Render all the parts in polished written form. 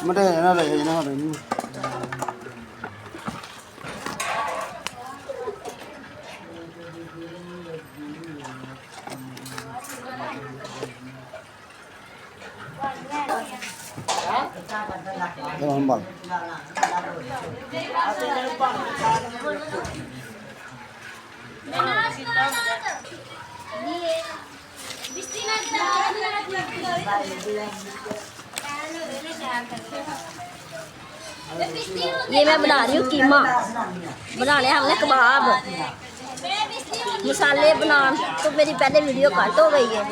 मटे ना ले ना हो नहीं तो हम बाल ये मैं बना रही हूँ कीमा। बनाने हमने कबाब मसाले बना तो मेरी पहले वीडियो कट हो गई है।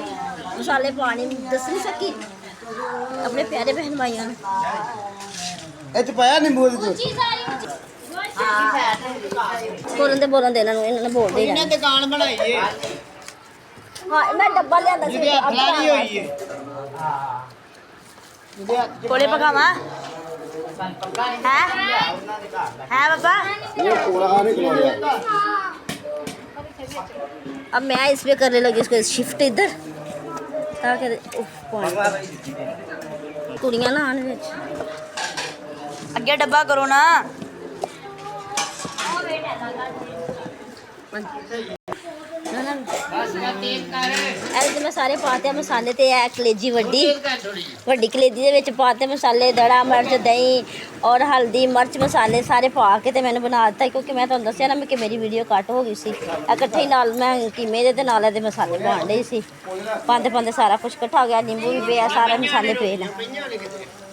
मसाले पानी दस नहीं सकी अपने प्यारे बहन भाइयों ने। ਇਹ ਪਾਇਆ ਨਿੰਬੂ ਦੇ बोलन दे इन्होंने बोल दे ਇਹਨੇ ਦੁਕਾਨ ਬਣਾਈ ਏ हाँ मैं डब्बा लिया था ਜਿਹਦੇ ਹੱਥ ਲਾਣੀ ਹੋਈ ਏ ਜਿਹਦੇ ਹੱਥ कोले पकावा है पापा। ਇਹ ਕੋਲਾ ਨਹੀਂ ਖਲੋੜਿਆ अब मैं इस पे करने लगी इसको शिफ्ट इधर ताकि कुड़ियां ना आने विच अगे डब्बा करो ना। ऐसे मैं सारे पाते मसाले ते है कलेजी वड्डी कलेजी दे विच पाते मसाले दड़ा मिर्च दही और हल्दी मिर्च मसाले सारे पा के ते मैंने बना दिता क्योंकि मैं तुहानू दस्सिया ना कि मेरी वीडियो कट हो गई सी इकट्ठे नाल मैं कीमे दे ते नाल दे मसाले बन रही सी पांदे पांदे सारा कुछ इकट्ठा हो गया नींबू भी पिया सारे मसाले पे ने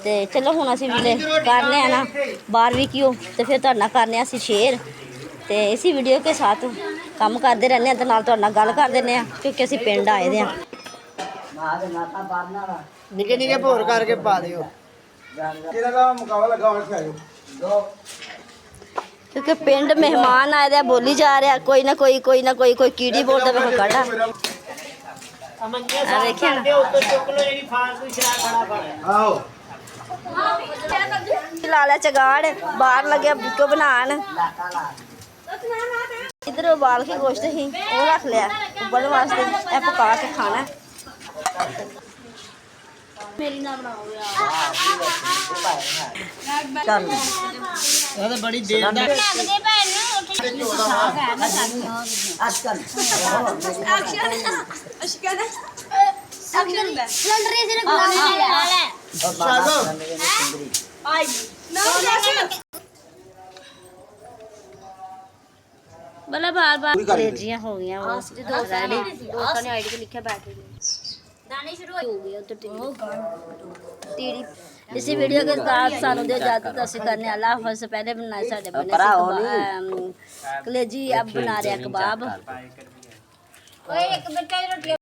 ते चलो हुण असीं करने आ ना बारबेक्यू ते फिर तुहाडे नाल करने असीं शेयर ते इसी वीडियो के साथ काम करते रहने तो नाल तुहाडे नाल गल कर दिंदे आ क्योंकि असीं पिंड आए दे निके निके भोर करके पा दियो किरा का मुकाबला लगा और खाओ क्योंकि पिंड मेहमान आए दे बोली जा रहा कोई ना कोई कीड़ी बोलता पे कोई काढ़ा देखिए लाला चगाड़ बाहर लगे बुको बनान इधर उबाल के गोश्त ही वो रख लिया उबलने वास्ते ए पका के खाना मेरी ना बनाओ यार ये बड़ी देर दा बला बार बार कलेजियां हो गई वो दोस्तों ने आईडी पे लिखा बैठे दाने शुरू हो गए उधर टीडी इसी वीडियो के साथ सानू दे इजाजत असी करने अल्लाह हाफिज़ से पहले बनाए साडे बने कलेजी अब बना रहे कबाब ओए एक मिनट रोटी